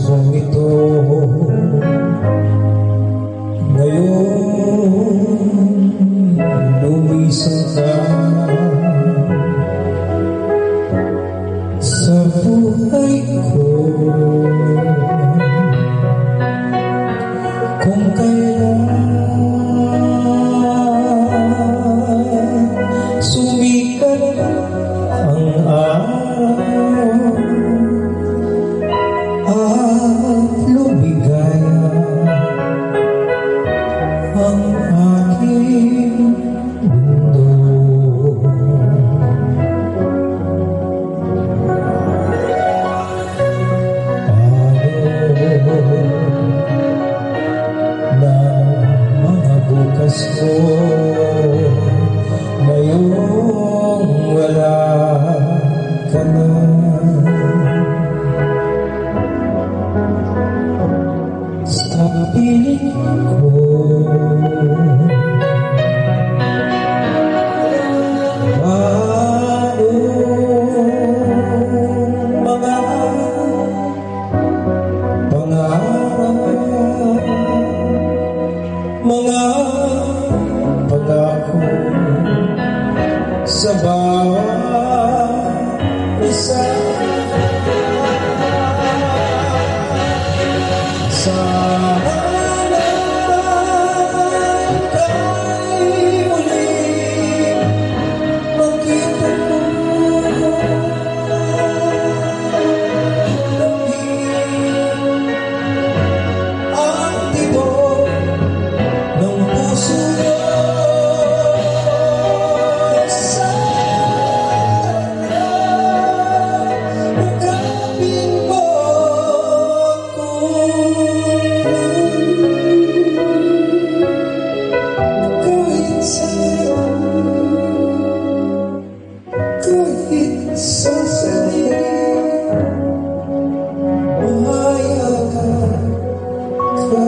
kong ito ngayon lumisan ka sa buhay ko. Kung kailan sumikat ang araw at lumigaya ang aking mundo, na mga bukas ko ngayong wala ka na. Sa piling ko mga pangarap, mga pangako sa bawat isa. Sana ika'y muling makita ko, ang tibok ng puso ko. Sana nakapin mo ako, kahit sa sandali mahayagan ka.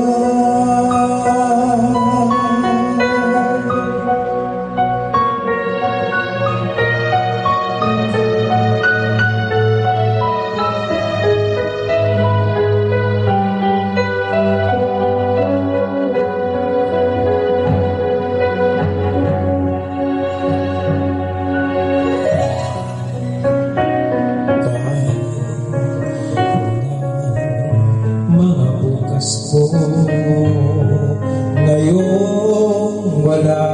Mga bukas ko ngayong wala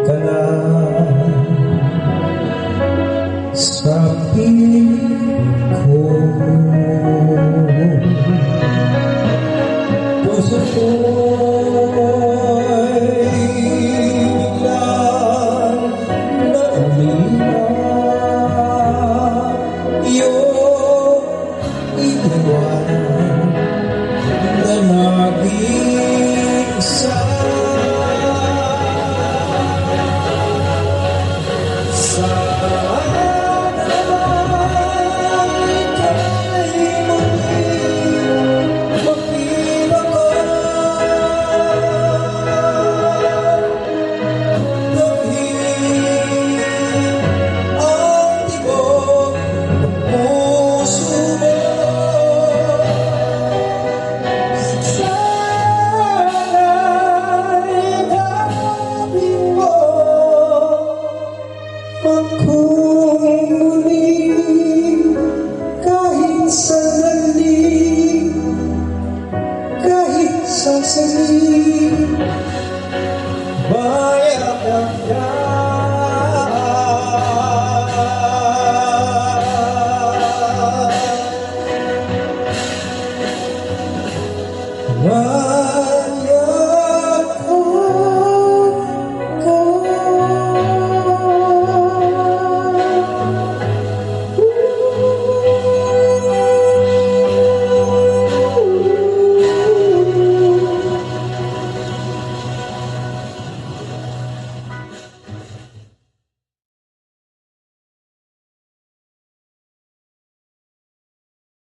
ka na. Sa piling ko puso ko'y biglang naumila. Iyong iniwan